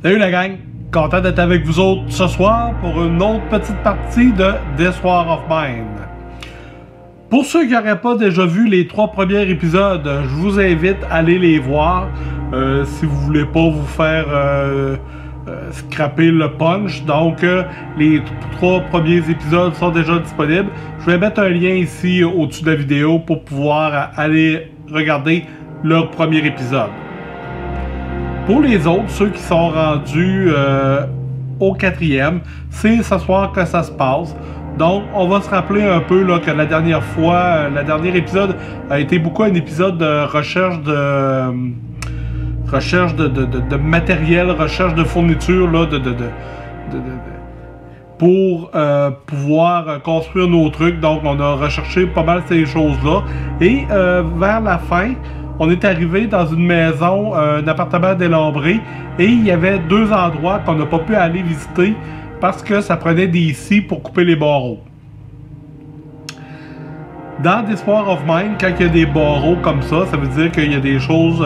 Salut la gang, content d'être avec vous autres ce soir pour une autre petite partie de This War of Mine. Pour ceux qui n'auraient pas déjà vu les 3 premiers épisodes, je vous invite à aller les voir si vous voulez pas vous faire scraper le punch. Donc les 3 premiers épisodes sont déjà disponibles. Je vais mettre un lien ici au-dessus de la vidéo pour pouvoir aller regarder leur premier épisode. Pour les autres, ceux qui sont rendus au 4e, c'est ce soir que ça se passe. Donc, on va se rappeler un peu là, que la dernière fois, le dernier épisode a été beaucoup un épisode de recherche de matériel, recherche de fourniture là, pour pouvoir construire nos trucs. Donc, on a recherché pas mal ces choses-là. Et vers la fin, on est arrivé dans une maison, un appartement délabré, et il y avait 2 endroits qu'on n'a pas pu aller visiter parce que ça prenait des scies pour couper les barreaux. Dans This War of Mine, quand il y a des barreaux comme ça veut dire qu'il y a des choses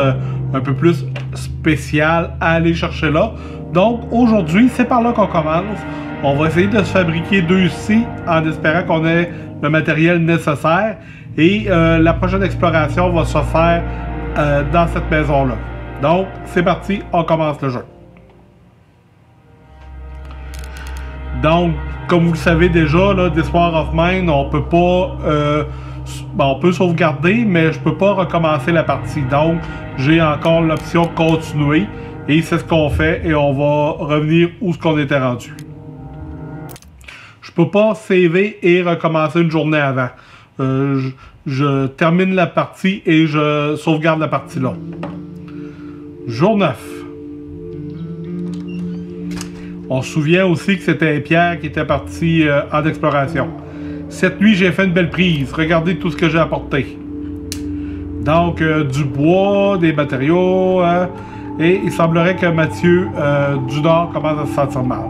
un peu plus spéciales à aller chercher là. Donc aujourd'hui, c'est par là qu'on commence. On va essayer de se fabriquer 2 scies en espérant qu'on ait le matériel nécessaire. Et la prochaine exploration va se faire dans cette maison-là. Donc, c'est parti, on commence le jeu. Donc, comme vous le savez déjà, là, This War of Mine, on peut pas... on peut sauvegarder, mais je peux pas recommencer la partie. Donc, j'ai encore l'option continuer. Et c'est ce qu'on fait. Et on va revenir où ce qu'on était rendu. Je peux pas saver et recommencer une journée avant. Je termine la partie et je sauvegarde la partie là. Jour 9. On se souvient aussi que c'était Pierre qui était parti en exploration. Cette nuit, j'ai fait une belle prise. Regardez tout ce que j'ai apporté. Donc, du bois, des matériaux. Et il semblerait que Mathieu du Nord commence à se sentir mal.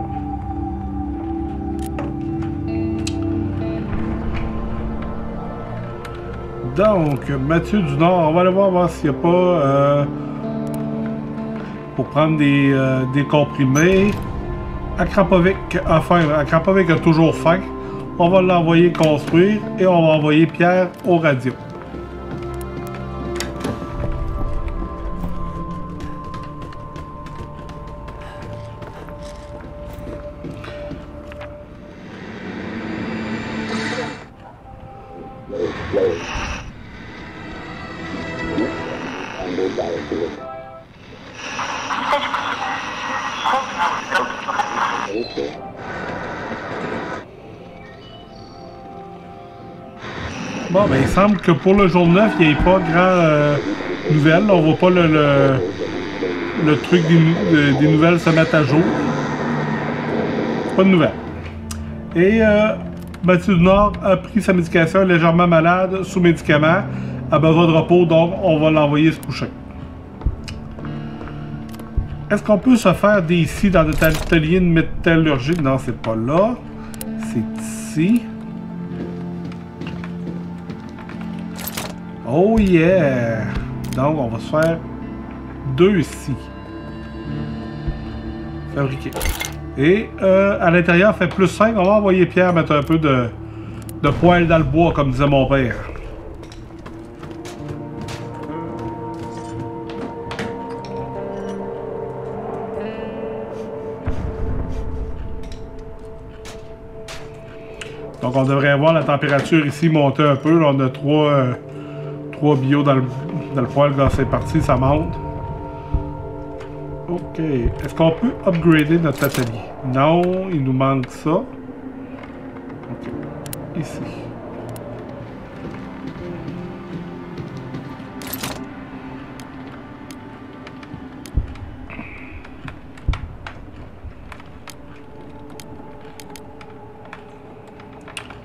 Donc, Mathieu du Nord, on va aller voir s'il n'y a pas... pour prendre des comprimés. Akrapovic a faim. Akrapovic a toujours faim. On va l'envoyer construire et on va envoyer Pierre au radio. Bon, ben il semble que pour le jour 9, il n'y ait pas grand nouvelles. On voit pas le truc des nouvelles se mettre à jour. Pas de nouvelles. Et Mathieu du Nord a pris sa médication, légèrement malade, sous médicament, a besoin de repos, donc on va l'envoyer se coucher. Est-ce qu'on peut se faire des scies dans notre atelier de métallurgie? Non, c'est pas là. C'est ici. Oh yeah! Donc, on va se faire 2 scies. Fabriquer. Et à l'intérieur, fait plus 5. On va envoyer Pierre mettre un peu de poêle dans le bois, comme disait mon père. Donc, on devrait voir la température ici monter un peu. Là, on a 3 bio dans le poêle. Quand c'est parti, ça monte. Ok. Est-ce qu'on peut upgrader notre atelier? Non, il nous manque ça. Ok. Ici.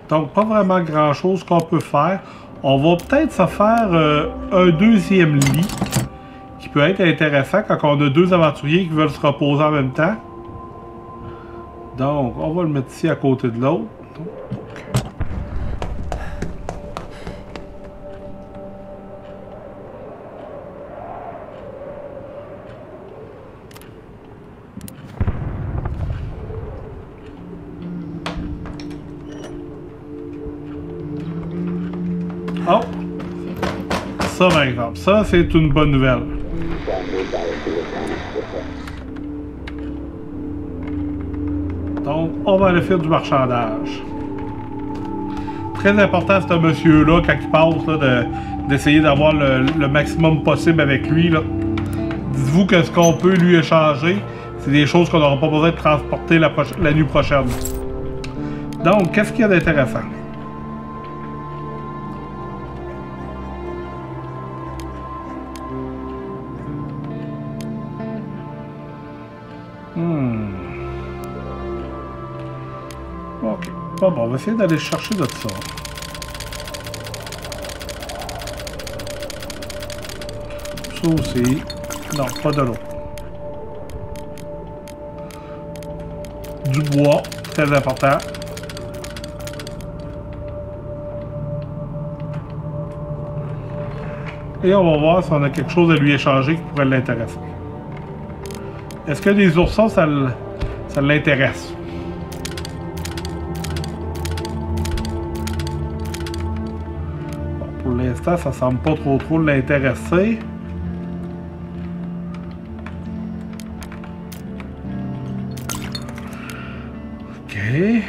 Donc, pas vraiment grand-chose qu'on peut faire. On va peut-être se faire un 2e lit qui peut être intéressant quand on a 2 aventuriers qui veulent se reposer en même temps. Donc, on va le mettre ici à côté de l'autre. Oh! Ça, par exemple, ça, c'est une bonne nouvelle. Donc, on va aller faire du marchandage. Très important, ce monsieur-là, quand il passe, d'essayer d'avoir le maximum possible avec lui. Dites-vous que ce qu'on peut lui échanger, c'est des choses qu'on n'aura pas besoin de transporter la nuit prochaine. Donc, qu'est-ce qu'il y a d'intéressant? Ok. Bon, on va essayer d'aller chercher de ça. Ça aussi. Non, pas de l'eau. Du bois, très important. Et on va voir si on a quelque chose à lui échanger qui pourrait l'intéresser. Est-ce que les oursons, ça l'intéresse? Bon, pour l'instant, ça semble pas trop l'intéresser. Ok.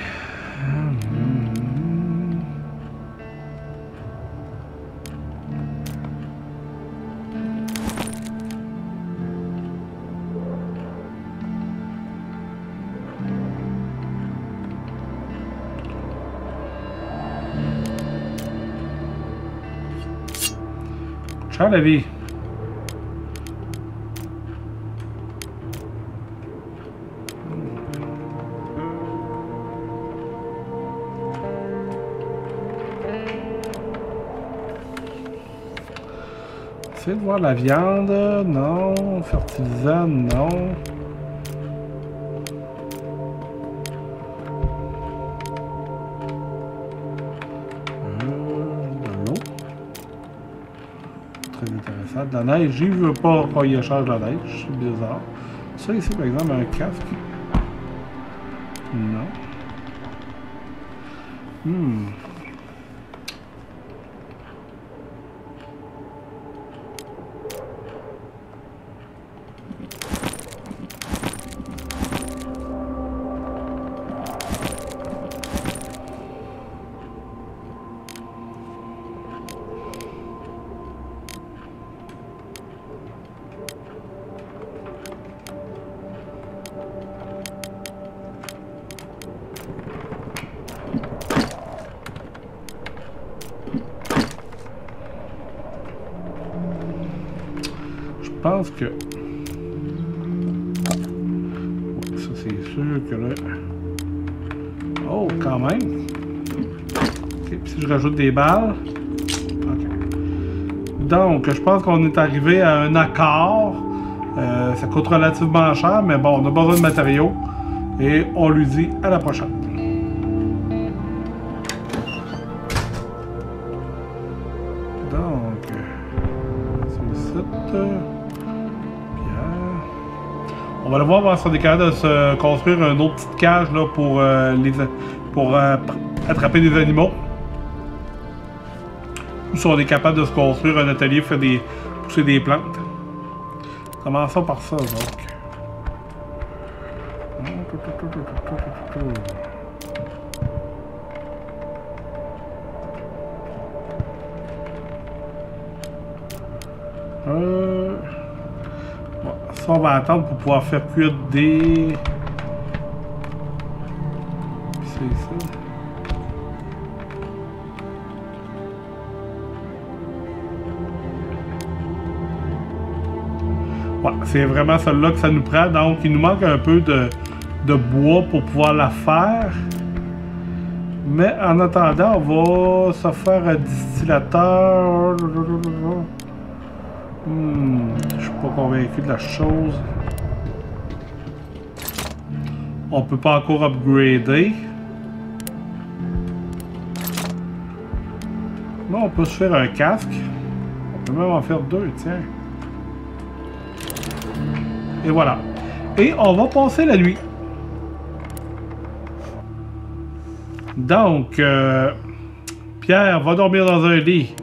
Ciao la vie. Essayez de voir la viande. Non. Fertilisant, non. Très intéressant. De la neige, j'y veux pas qu'on y échange de la neige, c'est bizarre. Ça ici, par exemple, un casque. Non. Je pense que... Ça, c'est sûr que là... Oh, quand même! Ok, puis si je rajoute des balles... Ok. Donc, je pense qu'on est arrivé à un accord. Ça coûte relativement cher, mais bon, on a besoin de matériaux. Et on lui dit à la prochaine. Donc... C'est ici. On va le voir si on est capable de se construire une autre petite cage là, pour attraper des animaux. Ou si on est capable de se construire un atelier pour faire pousser des plantes. Commençons par ça donc. Bon, ça on va attendre pour pouvoir faire cuire des... C'est ça. Ouais, c'est vraiment celle-là que ça nous prend, donc il nous manque un peu de bois pour pouvoir la faire. Mais en attendant, on va se faire un distillateur. Je suis pas convaincu de la chose. On peut pas encore upgrader. Non, on peut se faire un casque. On peut même en faire deux, tiens. Et voilà. Et on va passer la nuit. Donc, puis Pierre, va dormir dans un lit.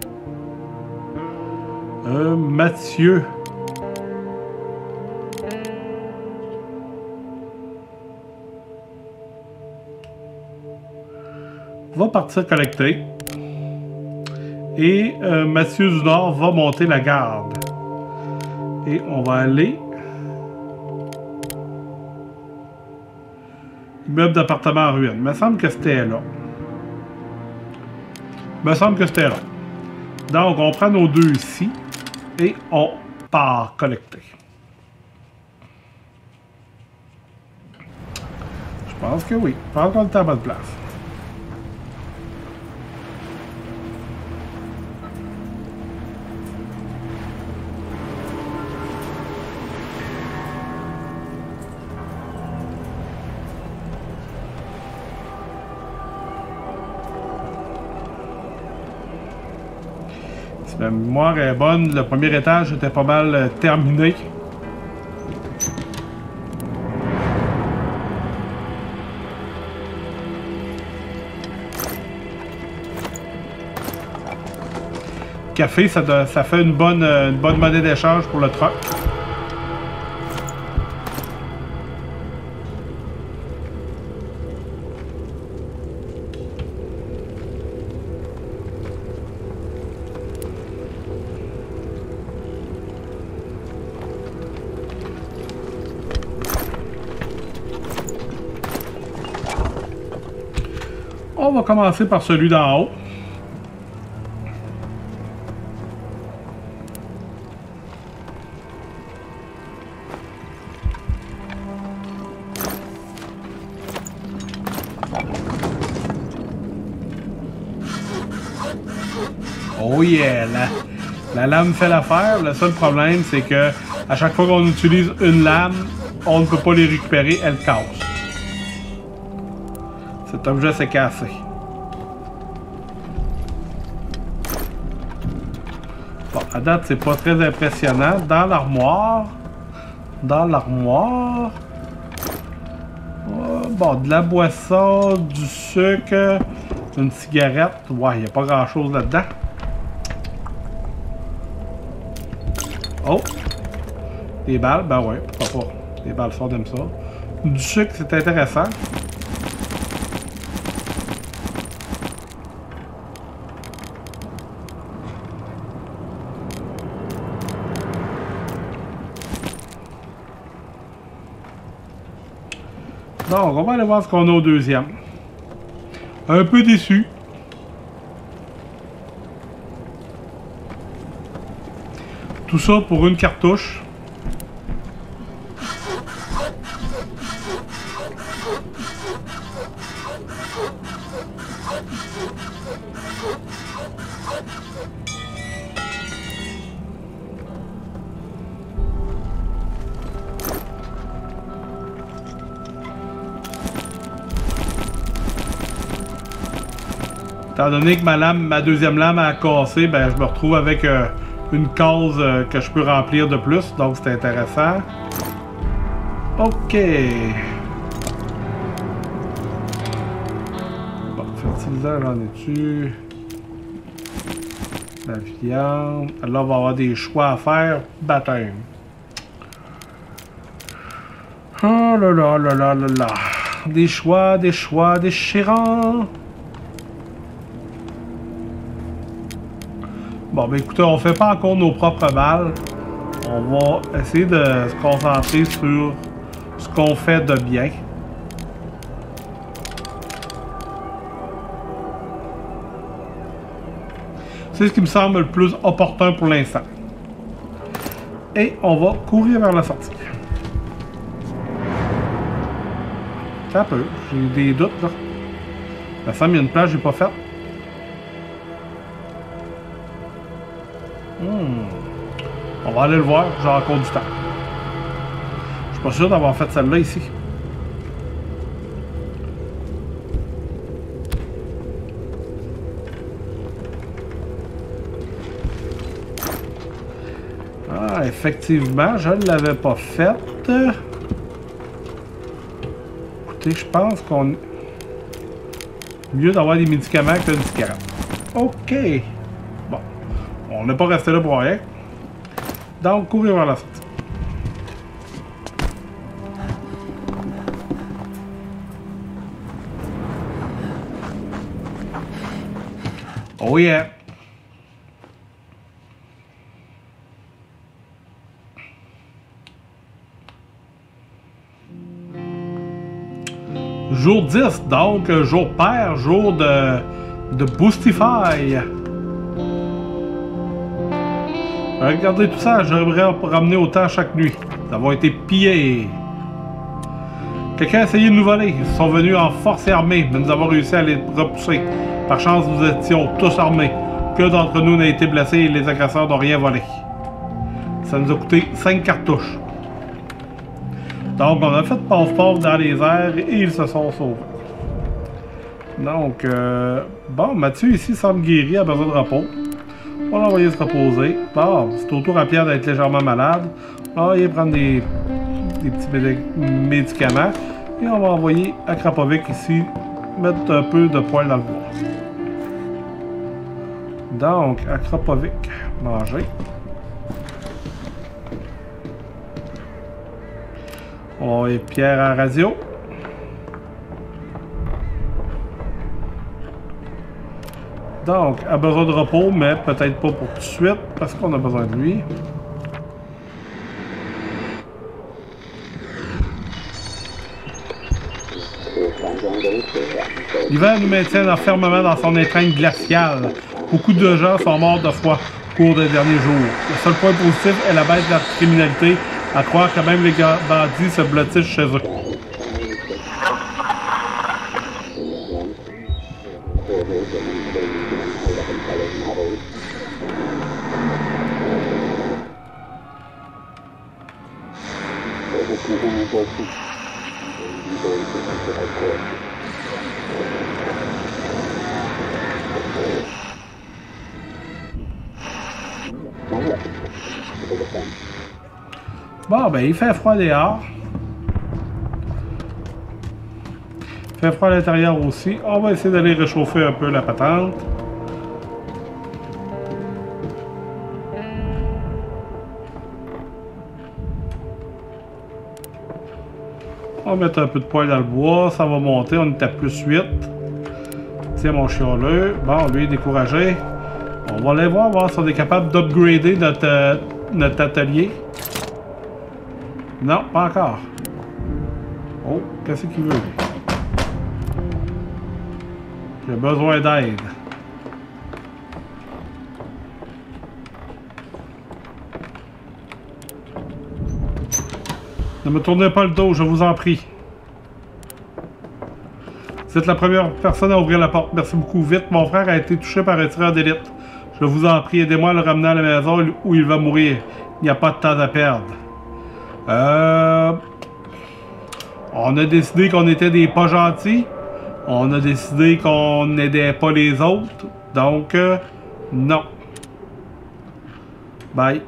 Mathieu. Va partir collecter. Et Mathieu du Nord va monter la garde. Et on va aller... Immeuble d'appartement en ruine. Il me semble que c'était là. Donc, on prend nos deux ici. Et on part collecter. Je pense que oui. Je pense qu'on est à la bonne place. Si ma mémoire est bonne, le premier étage était pas mal terminé. Café, ça fait une bonne monnaie d'échange pour le truck. On va commencer par celui d'en haut. Oh yeah! La lame fait l'affaire. Le seul problème, c'est que à chaque fois qu'on utilise une lame, on ne peut pas les récupérer, elle casse. Cet objet s'est cassé. Bon, à date, c'est pas très impressionnant. Dans l'armoire... bon, de la boisson, du sucre, une cigarette. Ouais, il n'y a pas grand-chose là-dedans. Oh! Des balles, ben ouais, pourquoi pas. Des balles fortes, j'aime ça. Du sucre, c'est intéressant. Donc, on va aller voir ce qu'on a au deuxième. Un peu déçu. Tout ça pour une cartouche. Étant donné que ma deuxième lame a cassé, ben je me retrouve avec une case que je peux remplir de plus, donc c'est intéressant. Ok. Bon, fertiliseur, j'en ai-tu? La viande. Là, on va avoir des choix à faire. Baptême. Oh là là là là là là. Des choix déchirants. Bon, ben écoutez, on fait pas encore nos propres balles. On va essayer de se concentrer sur ce qu'on fait de bien. C'est ce qui me semble le plus opportun pour l'instant. Et on va courir vers la sortie. Ça peut, j'ai des doutes là. Ça semble qu'il y a une plage que j'ai pas faite. On va aller le voir, j'ai encore du temps. Je suis pas sûr d'avoir fait celle-là ici. Ah, effectivement, je ne l'avais pas faite. Écoutez, je pense qu'on... Mieux d'avoir des médicaments qu'une cigarette. OK. Bon. On n'est pas resté là pour rien. Donc, courir vers la sortie. Oh yeah! Jour 10, donc jour pair, jour de Boostify. Regardez tout ça, j'aimerais ramener autant chaque nuit. Nous avons été pillés. Quelqu'un a essayé de nous voler. Ils sont venus en force et armée, mais nous avons réussi à les repousser. Par chance, nous étions tous armés. Que d'entre nous n'a été blessé et les agresseurs n'ont rien volé. Ça nous a coûté 5 cartouches. Donc, on a fait passe-passe dans les airs et ils se sont sauvés. Donc, bon, Mathieu ici semble guéri, a besoin de repos. On va l'envoyer se reposer. Bon, c'est au tour à Pierre d'être légèrement malade. On va aller prendre des petits médicaments. Et on va envoyer à Krapovic ici mettre un peu de poil dans le bois. Donc, à Krapovic, manger. On va envoyer Pierre à la radio. Donc, a besoin de repos, mais peut-être pas pour tout de suite, parce qu'on a besoin de lui. L'hiver nous maintient enfermement dans son étreinte glaciale. Beaucoup de gens sont morts de froid au cours des derniers jours. Le seul point positif est la baisse de la criminalité, à croire que même les bandits se blottissent chez eux. Bon, ben, il fait froid dehors. Il fait froid à l'intérieur aussi. On va essayer d'aller réchauffer un peu la patente. On va mettre un peu de poil dans le bois. Ça va monter. On est à plus 8. Tiens, mon chialeux. Bon, lui est découragé. On va aller voir si on est capable d'upgrader notre atelier. Non, pas encore. Oh, qu'est-ce qu'il veut? J'ai besoin d'aide. Ne me tournez pas le dos, je vous en prie. Vous êtes la première personne à ouvrir la porte. Merci beaucoup. Vite, mon frère a été touché par un tireur d'élite. Je vous en prie, aidez-moi à le ramener à la maison où il va mourir. Il n'y a pas de temps à perdre. On a décidé qu'on était des pas gentils. On a décidé qu'on n'aidait pas les autres. Donc, non. Bye.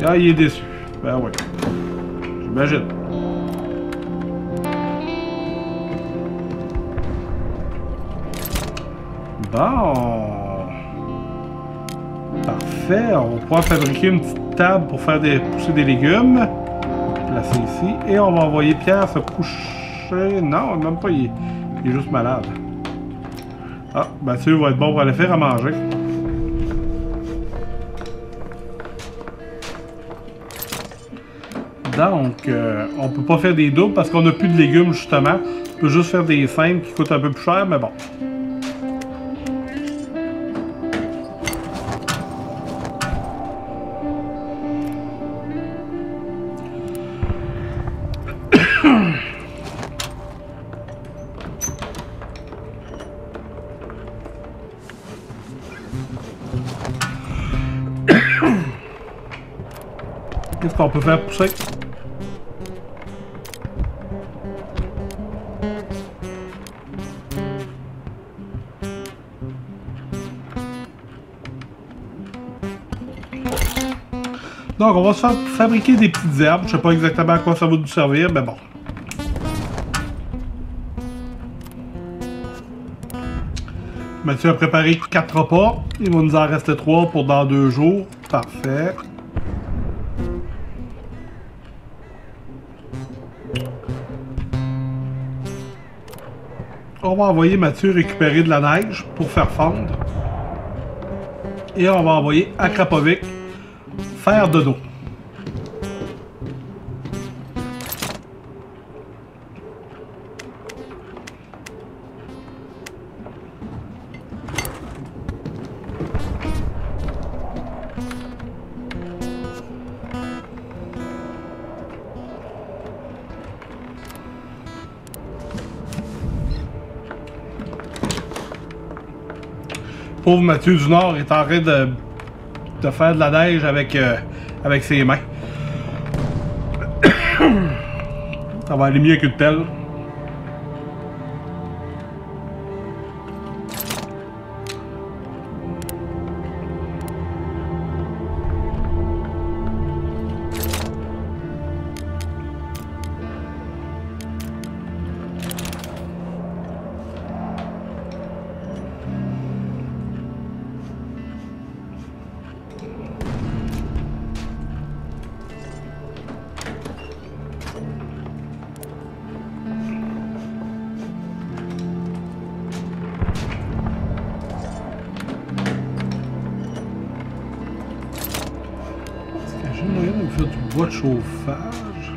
Ah, il est déçu. Ben oui. J'imagine. Bon. Parfait. On va pouvoir fabriquer une petite table pour faire pousser des légumes. Placer ici. Et on va envoyer Pierre se coucher. Non, même pas. Il est juste malade. Ah, Mathieu va être bon pour aller faire à manger. Donc, on peut pas faire des doubles parce qu'on n'a plus de légumes, justement. On peut juste faire des simples qui coûtent un peu plus cher, mais bon. Qu'est-ce qu'on peut faire pousser? Donc, on va se faire fabriquer des petites herbes. Je sais pas exactement à quoi ça va nous servir, mais bon. Mathieu a préparé 4 repas. Il va nous en rester 3 pour dans 2 jours. Parfait. On va envoyer Mathieu récupérer de la neige pour faire fondre. Et on va envoyer Akrapovic faire dodo. Pauvre Mathieu du Nord est en train de faire de la neige avec ses mains. Ça va aller mieux qu'une pelle. Du bois de chauffage.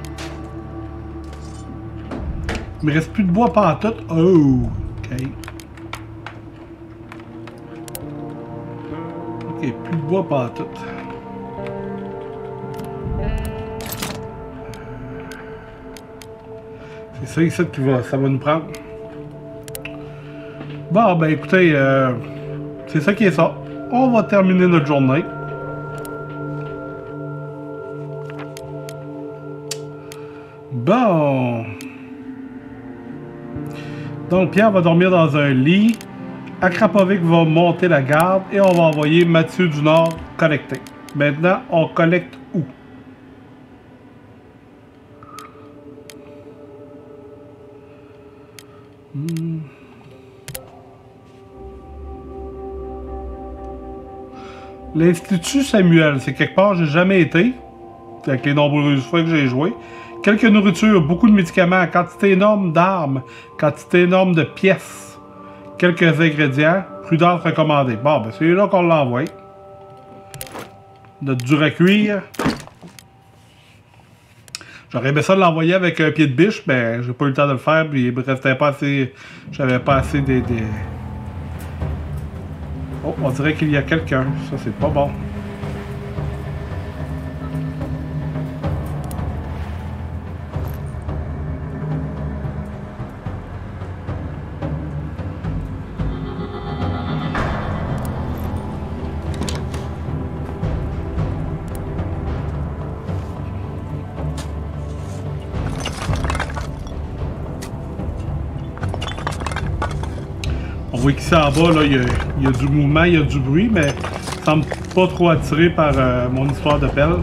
Il me reste plus de bois pantoute. Oh, ok. Ok, plus de bois pantoute. C'est ça ici que ça va nous prendre. Bon, ben écoutez, c'est ça qui est ça. On va terminer notre journée. Bon. Donc, Pierre va dormir dans un lit. Akrapovic va monter la garde et on va envoyer Mathieu du Nord collecter. Maintenant, on collecte où? L'Institut Samuel, c'est quelque part, j'ai jamais été. Avec les nombreuses fois que j'ai joué. Quelques nourritures, beaucoup de médicaments, quantité énorme d'armes, quantité énorme de pièces, quelques ingrédients, prudence recommandée. Bon, ben c'est là qu'on l'envoie. Notre dur à cuire. J'aurais aimé ça de l'envoyer avec un pied de biche, mais j'ai pas eu le temps de le faire, puis il me restait pas assez. J'avais pas assez des. Oh, on dirait qu'il y a quelqu'un. Ça, c'est pas bon. On voit qu'ici en bas, là, il y a du mouvement, il y a du bruit, mais ça semble pas trop attiré par mon histoire de pelle.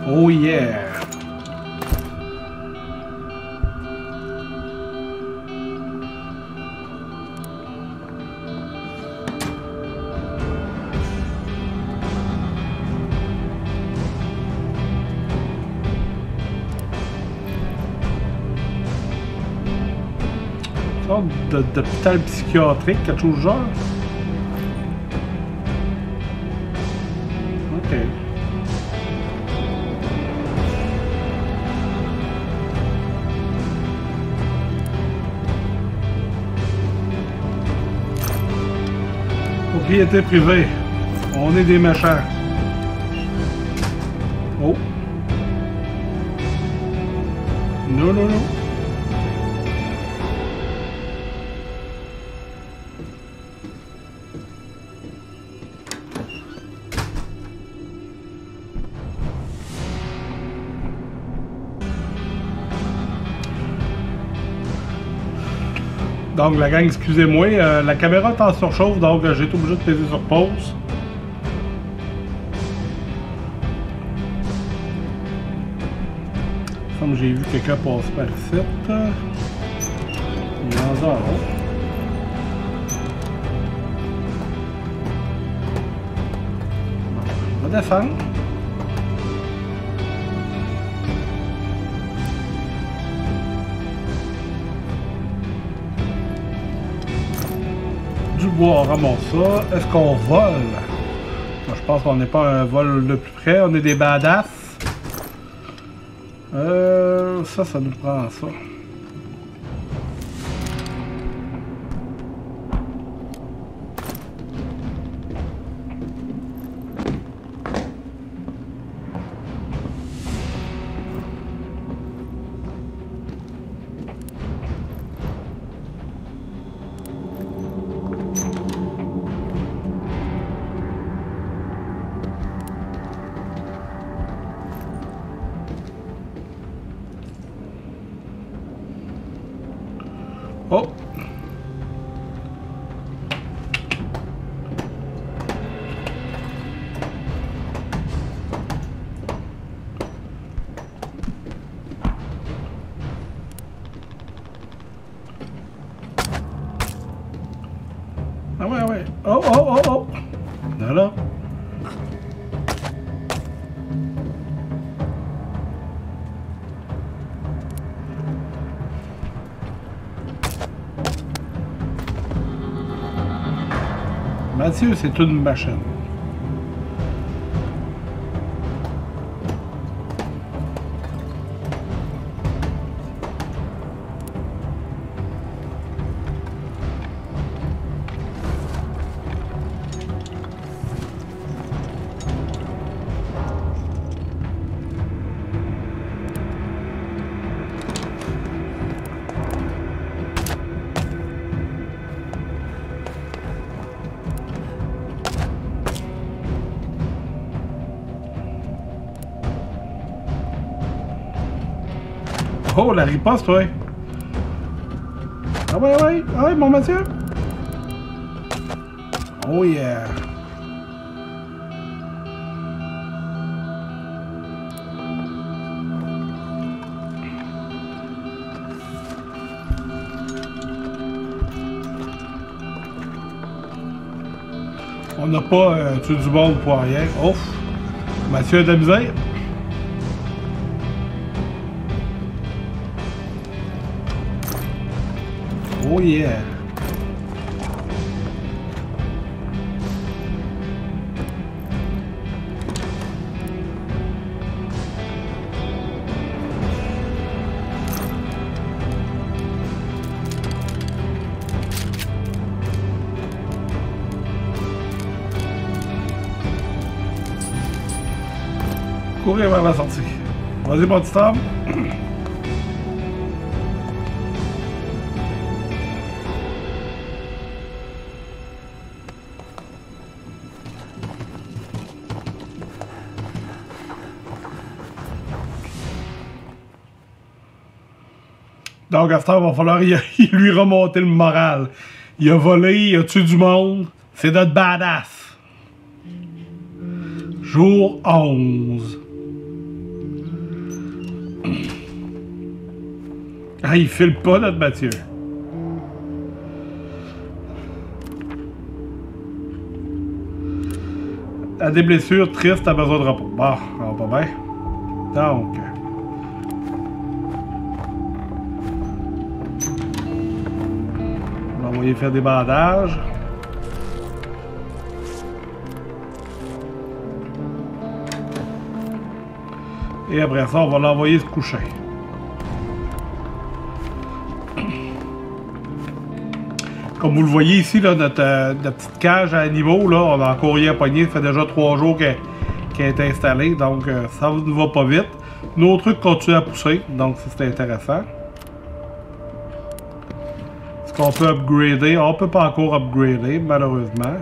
Oh yeah! Une sorte d'hôpital psychiatrique, quelque chose du genre? Ok. Propriété privée. On est des méchants. Oh. Non, non, non. Donc la gang, excusez-moi, la caméra est en surchauffe, donc j'ai été obligé de peser sur pause. Comme j'ai vu quelqu'un passer par ici. Il est en haut. On va descendre. Du bois, on ramasse ça. Est-ce qu'on vole? Moi, je pense qu'on n'est pas un vol le plus près. On est des badass. Ça nous prend ça. Oh! Ah ouais, ouais. Oh, oh, oh, oh! Là, là. Mathieu, c'est une machine. Oh, la riposte, ouais. Ah ouais, ouais. Ah ouais, mon Mathieu. Oh yeah. On n'a pas tué du monde pour rien. Ouf. Mathieu a de la misère. Oh yeah! Courir vers la sortie. Vas-y, mon petit homme. Donc, à ce temps, il va falloir lui remonter le moral. Il a volé, il a tué du monde. C'est notre badass. Jour 11. Ah, il file pas, notre Mathieu. A des blessures tristes, a besoin de repos. Bon, ça va pas bien. Donc... on va envoyer faire des bandages. Et après ça, on va l'envoyer se coucher. Comme vous le voyez ici, là, notre petite cage à niveau, là, on a encore rien pogné. Ça fait déjà 3 jours qu'elle est installée, donc ça ne va pas vite. Nos trucs continuent à pousser, donc c'est intéressant. Est-ce qu'on peut upgrader? On peut pas encore upgrader, malheureusement.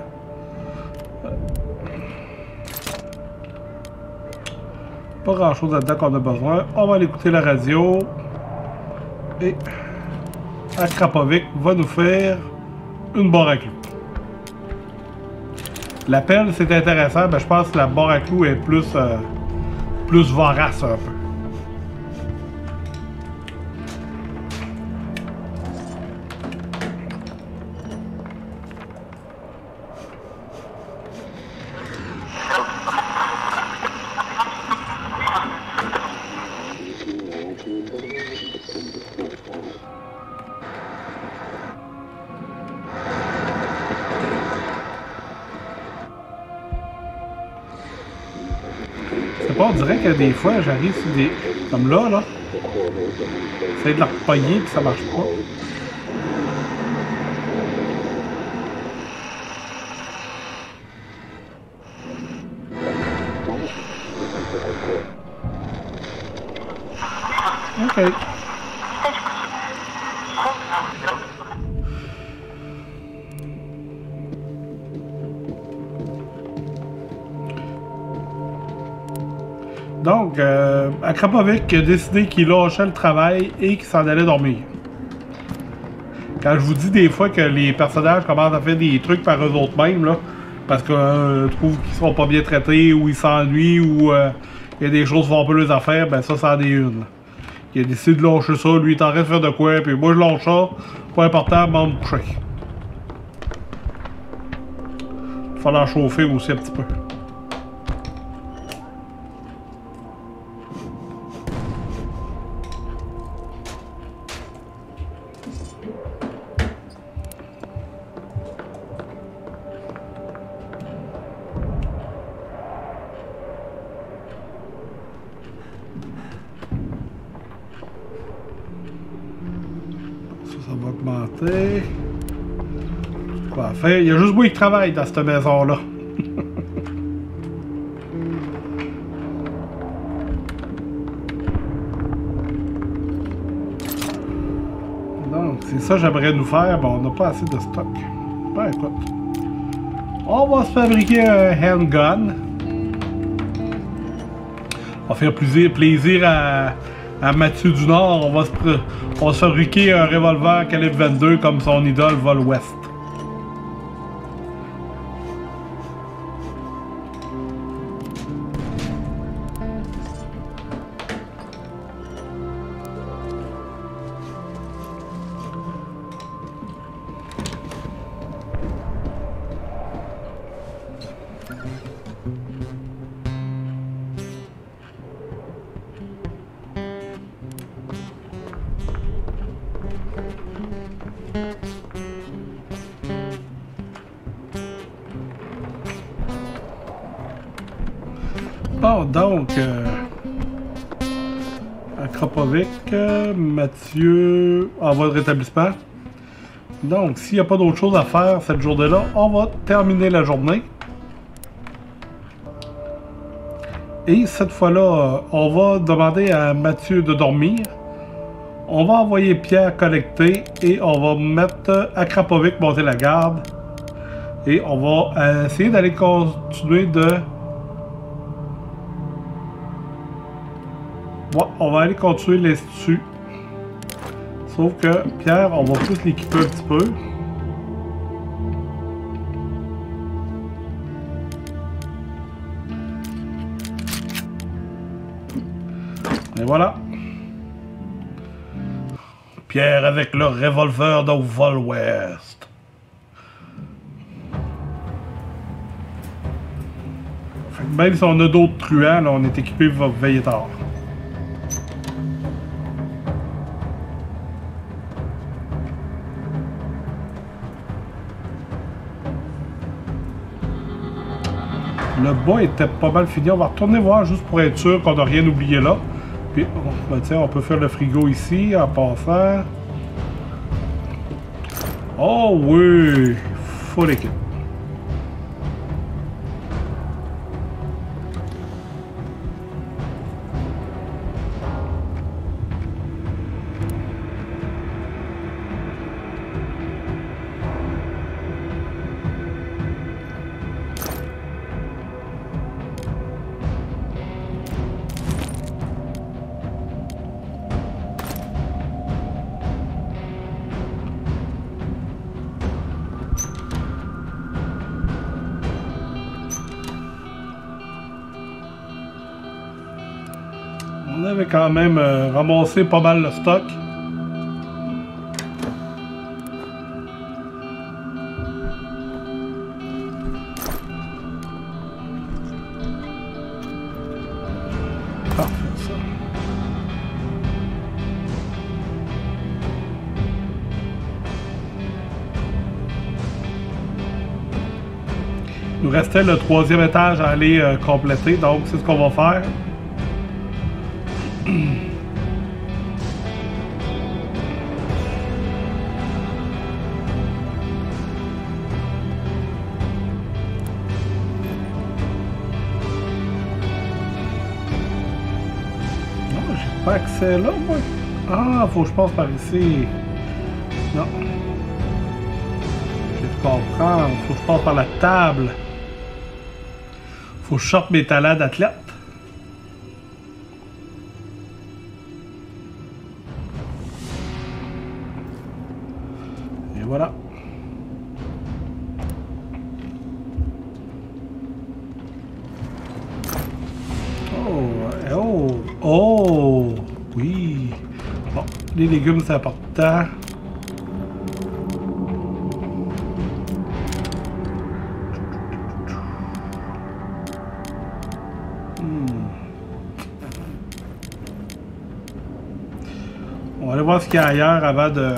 Pas grand chose là-dedans qu'on a besoin. On va aller écouter la radio. Et... à Krapovic va nous faire une barre à clous. La pelle, c'est intéressant, mais je pense que la barre à clous est plus vorace un peu. On dirait que des fois, j'arrive sur des... comme là. J'essaie de la repogner puis ça marche pas. OK. Donc, Krapovic a décidé qu'il lâchait le travail et qu'il s'en allait dormir. Quand je vous dis des fois que les personnages commencent à faire des trucs par eux autres mêmes, là, parce qu'ils trouvent qu'ils sont pas bien traités, ou ils s'ennuient, ou il y a des choses qui vont pas les affaires, ben ça, c'en est une. Là. Il a décidé de lâcher ça, lui, il est en train de faire de quoi, puis moi, je lâche ça, pas important, m'en coucher. Il faut la chauffer aussi un petit peu. Ça va augmenter. Parfait. Il y a juste moi qui travaille dans cette maison-là. Donc, c'est ça que j'aimerais nous faire. Bon, on n'a pas assez de stock. Ben, écoute. On va se fabriquer un handgun. On va faire plaisir à Mathieu du Nord. On va se fabriquer un revolver calibre 22 comme son idole Vol West. Bon, donc, à Krapovic, Mathieu envoie le rétablissement. Donc, s'il n'y a pas d'autre chose à faire cette journée-là, on va terminer la journée. Et cette fois-là, on va demander à Mathieu de dormir. On va envoyer Pierre collecter et on va mettre à Krapovic monter la garde. Et on va essayer d'aller continuer de... Ouais, on va aller continuer l'institut. Sauf que Pierre, on va plus l'équiper un petit peu. Et voilà. Pierre avec le revolver de Vol West. Fait que même si on a d'autres truands, là, on est équipé pour veiller tard. Le bas était pas mal fini. On va retourner voir juste pour être sûr qu'on n'a rien oublié là. Puis, ben tiens, on peut faire le frigo ici en passant. Oh oui! Full équipe. On avait quand même ramassé pas mal le stock. Parfait, ça. Il nous restait le 3e étage à aller compléter, donc c'est ce qu'on va faire. Pas accès là, moi. Ah, faut que je passe par ici. Non. Je comprends. Faut que je passe par la table. Faut que je sorte mes talents d'athlète. Et voilà. Oh, oh, oui. Bon, les légumes, c'est important. On va aller voir ce qu'il y a ailleurs avant de...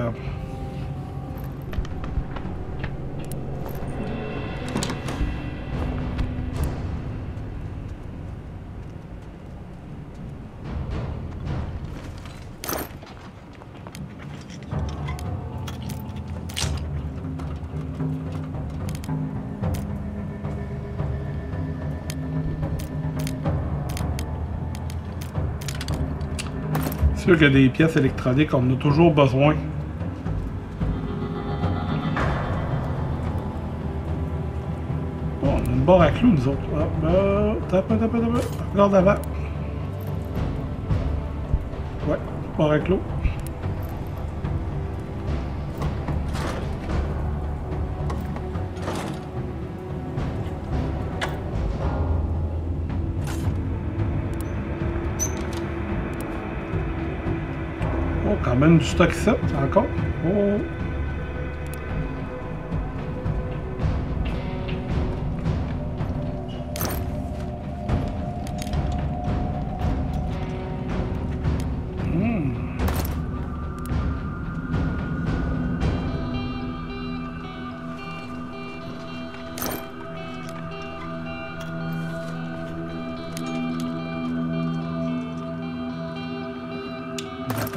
C'est sûr que des pièces électroniques, on en a toujours besoin. Bon, on a une barre à clous, nous autres. Tape. Regarde avant. Ouais, barre à clous. Oh, quand même du stock ici, encore. Oh.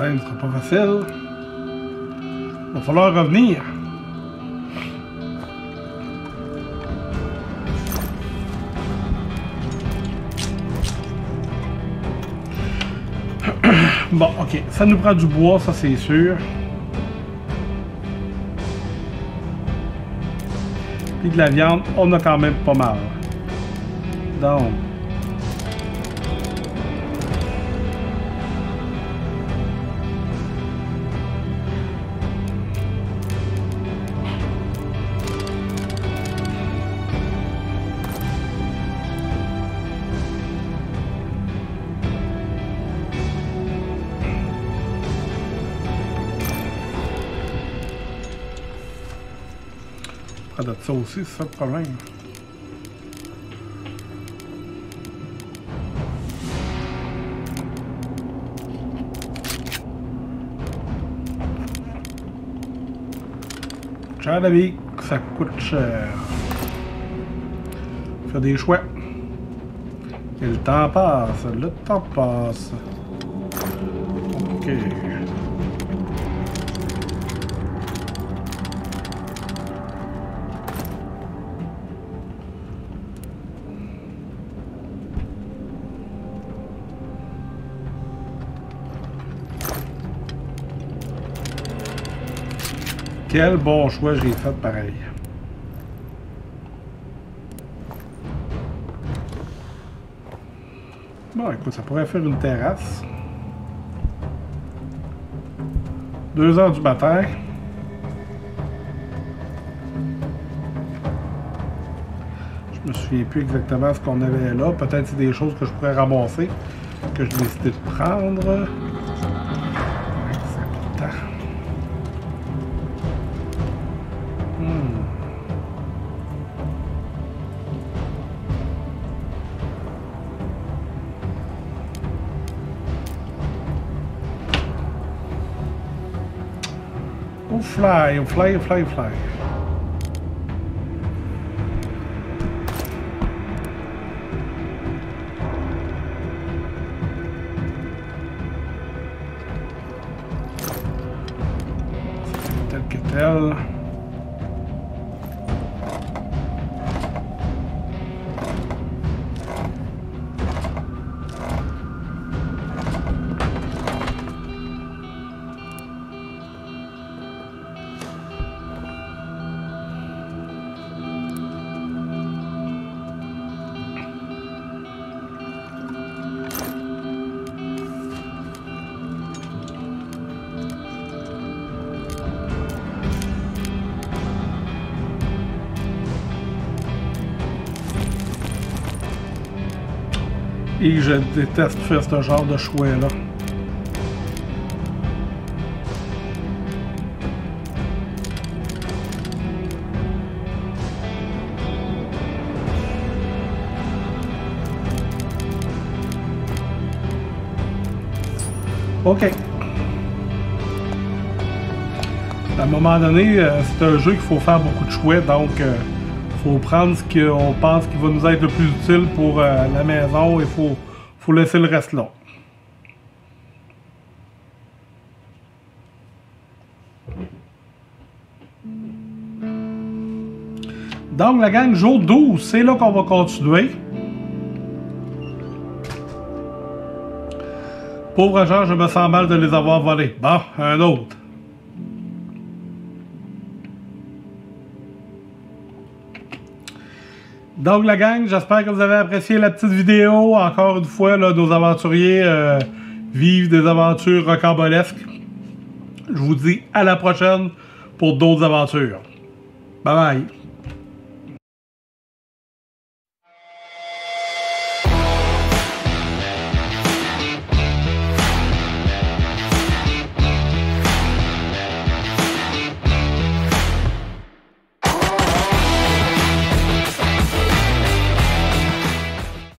Ce ne sera pas facile. Il va falloir revenir. Bon, ok. Ça nous prend du bois, ça c'est sûr. Puis de la viande, on a quand même pas mal. Donc... de ça aussi, c'est ça le problème. Cher la vie, ça coûte cher. Faire des choix. Et le temps passe, le temps passe. Ok. Quel bon choix j'ai fait pareil. Bon, écoute, ça pourrait faire une terrasse. 2 heures du matin. Je me souviens plus exactement ce qu'on avait là. Peut-être c'est des choses que je pourrais ramasser. que je décidé de prendre. C'est important. Oh fly, oh fly, oh fly, oh fly. Tel que tel. Et je déteste faire ce genre de choix-là. OK. À un moment donné, c'est un jeu qu'il faut faire beaucoup de choix, donc faut prendre ce qu'on pense qui va nous être le plus utile pour la maison et faut laisser le reste là. Donc la gang, jour 12, c'est là qu'on va continuer. Pauvre gens, je me sens mal de les avoir volés. Bon, un autre. Donc la gang, j'espère que vous avez apprécié la petite vidéo. Encore une fois, là, nos aventuriers vivent des aventures rocambolesques. Je vous dis à la prochaine pour d'autres aventures. Bye bye!